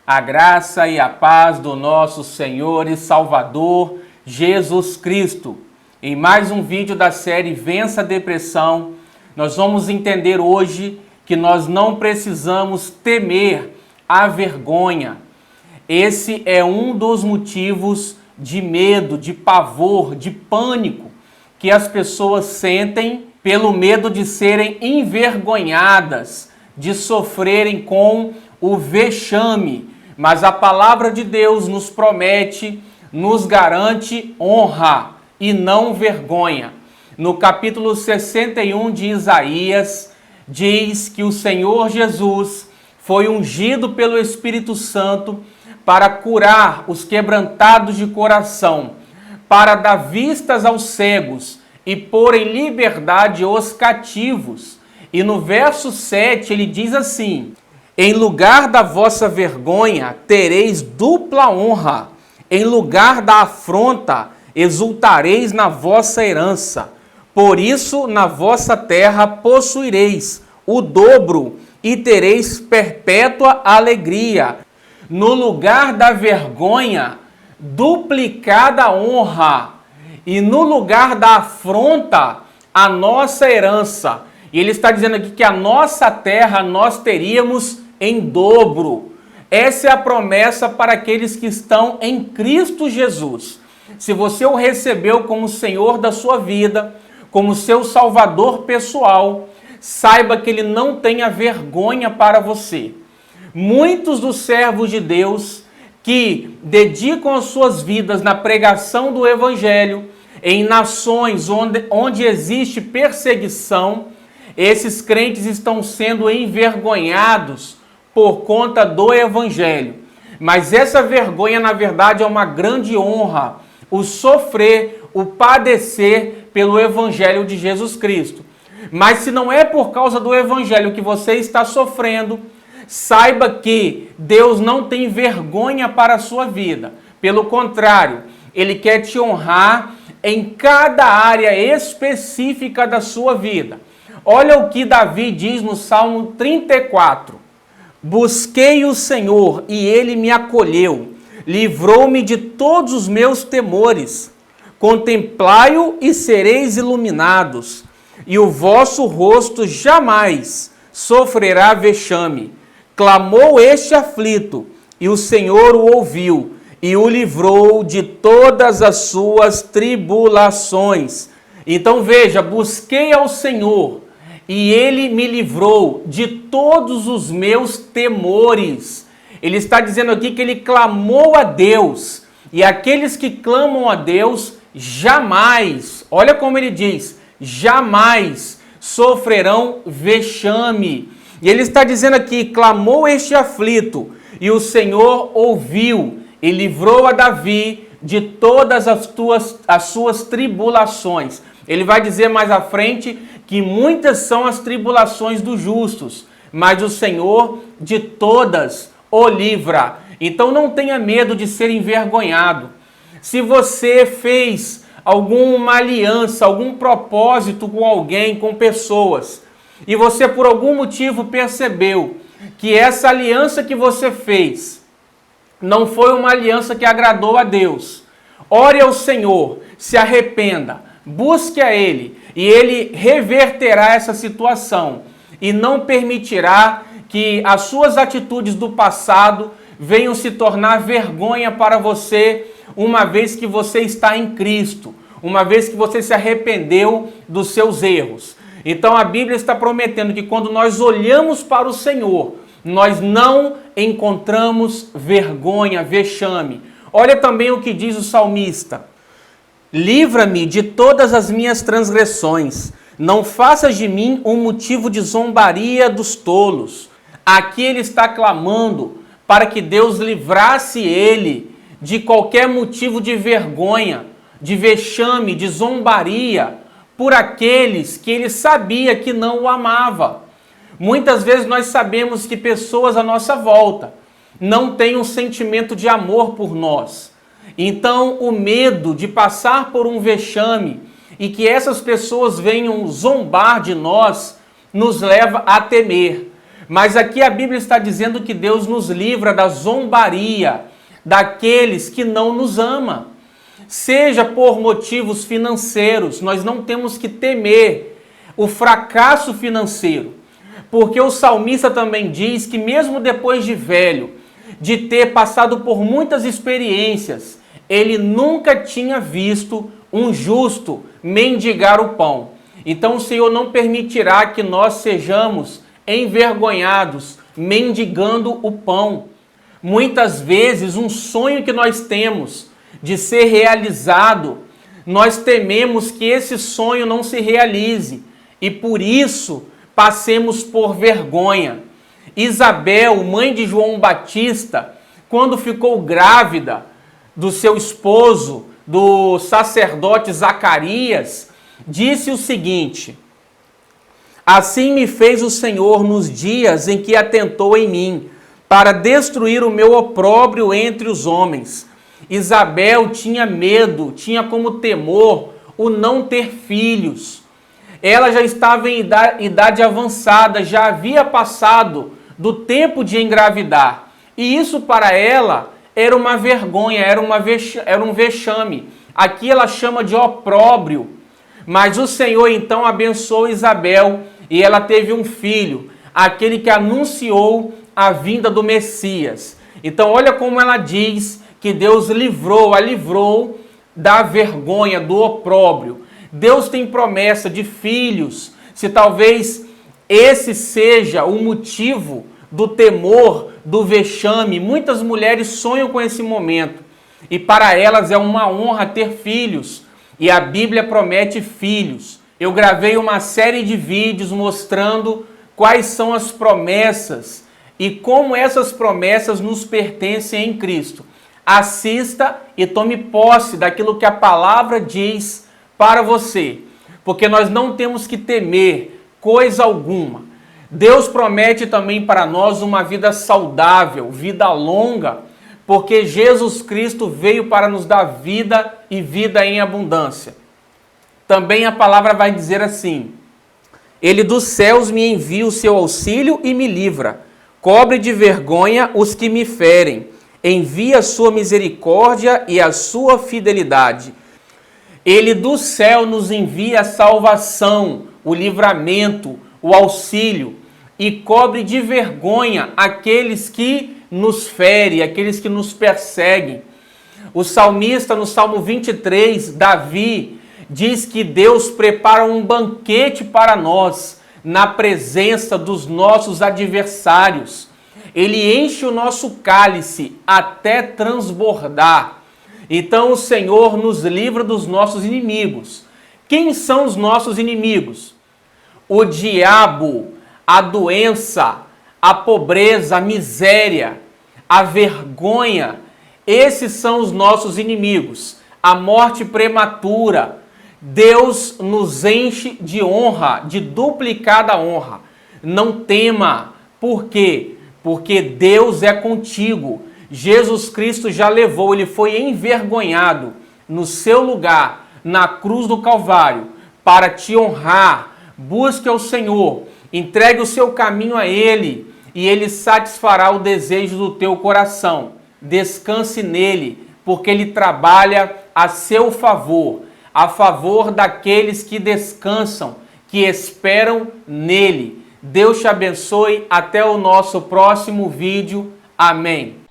A graça e a paz do nosso Senhor e Salvador Jesus Cristo. Em mais um vídeo da série Vença a Depressão, nós vamos entender hoje que nós não precisamos temer a vergonha. Esse é um dos motivos de medo, de pavor, de pânico que as pessoas sentem pelo medo de serem envergonhadas, de sofrerem com o vexame. Mas a palavra de Deus nos promete, nos garante honra e não vergonha. No capítulo 61 de Isaías, diz que o Senhor Jesus foi ungido pelo Espírito Santo para curar os quebrantados de coração, para dar vistas aos cegos e pôr em liberdade os cativos. E no verso 7 ele diz assim: em lugar da vossa vergonha tereis dupla honra, em lugar da afronta exultareis na vossa herança. Por isso na vossa terra possuireis o dobro e tereis perpétua alegria. No lugar da vergonha, duplicada honra, e no lugar da afronta, a nossa herança. E ele está dizendo aqui que a nossa terra nós teríamos em dobro. Essa é a promessa para aqueles que estão em Cristo Jesus. Se você o recebeu como Senhor da sua vida, como seu Salvador pessoal, saiba que Ele não tem a vergonha para você. Muitos dos servos de Deus que dedicam as suas vidas na pregação do Evangelho, em nações onde existe perseguição, esses crentes estão sendo envergonhados por conta do Evangelho. Mas essa vergonha, na verdade, é uma grande honra, o sofrer, o padecer pelo Evangelho de Jesus Cristo. Mas se não é por causa do Evangelho que você está sofrendo, saiba que Deus não tem vergonha para a sua vida. Pelo contrário, Ele quer te honrar em cada área específica da sua vida. Olha o que Davi diz no Salmo 34. Busquei o Senhor e Ele me acolheu, livrou-me de todos os meus temores. Contemplai-o e sereis iluminados, e o vosso rosto jamais sofrerá vexame. Clamou este aflito, e o Senhor o ouviu, e o livrou de todas as suas tribulações. Então veja, busquei ao Senhor, e Ele me livrou de todos os meus temores. Ele está dizendo aqui que ele clamou a Deus, e aqueles que clamam a Deus jamais, olha como ele diz, jamais sofrerão vexame. E ele está dizendo aqui, clamou este aflito, e o Senhor ouviu, e livrou a Davi de todas as suas tribulações. Ele vai dizer mais à frente que muitas são as tribulações dos justos, mas o Senhor de todas o livra. Então não tenha medo de ser envergonhado. Se você fez alguma aliança, algum propósito com alguém, com pessoas, e você por algum motivo percebeu que essa aliança que você fez não foi uma aliança que agradou a Deus, ore ao Senhor, se arrependa, busque a Ele, e Ele reverterá essa situação e não permitirá que as suas atitudes do passado venham se tornar vergonha para você, uma vez que você está em Cristo, uma vez que você se arrependeu dos seus erros. Então a Bíblia está prometendo que quando nós olhamos para o Senhor, nós não encontramos vergonha, vexame. Olha também o que diz o salmista: livra-me de todas as minhas transgressões, não faças de mim um motivo de zombaria dos tolos. Aqui ele está clamando para que Deus livrasse ele de qualquer motivo de vergonha, de vexame, de zombaria, por aqueles que ele sabia que não o amava. Muitas vezes nós sabemos que pessoas à nossa volta não têm um sentimento de amor por nós. Então o medo de passar por um vexame e que essas pessoas venham zombar de nós nos leva a temer. Mas aqui a Bíblia está dizendo que Deus nos livra da zombaria daqueles que não nos amam. Seja por motivos financeiros, nós não temos que temer o fracasso financeiro, porque o salmista também diz que mesmo depois de velho, de ter passado por muitas experiências, ele nunca tinha visto um justo mendigar o pão. Então o Senhor não permitirá que nós sejamos envergonhados, mendigando o pão. Muitas vezes um sonho que nós temos de ser realizado, nós tememos que esse sonho não se realize e por isso passemos por vergonha. Isabel, mãe de João Batista, quando ficou grávida do seu esposo, do sacerdote Zacarias, disse o seguinte: assim me fez o Senhor nos dias em que atentou em mim, para destruir o meu opróbrio entre os homens. Isabel tinha medo, tinha como temor o não ter filhos. Ela já estava em idade avançada, já havia passado do tempo de engravidar. E isso para ela era uma vergonha, era um vexame. Aqui ela chama de opróbrio. Mas o Senhor então abençoou Isabel e ela teve um filho, aquele que anunciou a vinda do Messias. Então olha como ela diz que Deus a livrou da vergonha, do opróbrio. Deus tem promessa de filhos. Se talvez esse seja o motivo do temor, do vexame, muitas mulheres sonham com esse momento. E para elas é uma honra ter filhos. E a Bíblia promete filhos. Eu gravei uma série de vídeos mostrando quais são as promessas e como essas promessas nos pertencem em Cristo. Assista e tome posse daquilo que a palavra diz para você, porque nós não temos que temer coisa alguma. Deus promete também para nós uma vida saudável, vida longa, porque Jesus Cristo veio para nos dar vida e vida em abundância. Também a palavra vai dizer assim: Ele dos céus me envia o seu auxílio e me livra, cobre de vergonha os que me ferem, envia a sua misericórdia e a sua fidelidade. Ele do céu nos envia a salvação, o livramento, o auxílio e cobre de vergonha aqueles que nos ferem, aqueles que nos perseguem. O salmista no Salmo 23, Davi, diz que Deus prepara um banquete para nós na presença dos nossos adversários. Ele enche o nosso cálice até transbordar. Então o Senhor nos livra dos nossos inimigos. Quem são os nossos inimigos? O diabo, a doença, a pobreza, a miséria, a vergonha. Esses são os nossos inimigos. A morte prematura. Deus nos enche de honra, de duplicada honra. Não tema. Por quê? Porque Deus é contigo. Jesus Cristo já levou, ele foi envergonhado no seu lugar, na cruz do Calvário, para te honrar. Busque ao Senhor, entregue o seu caminho a Ele e Ele satisfará o desejo do teu coração. Descanse nele, porque Ele trabalha a seu favor, a favor daqueles que descansam, que esperam nele. Deus te abençoe. Até o nosso próximo vídeo. Amém.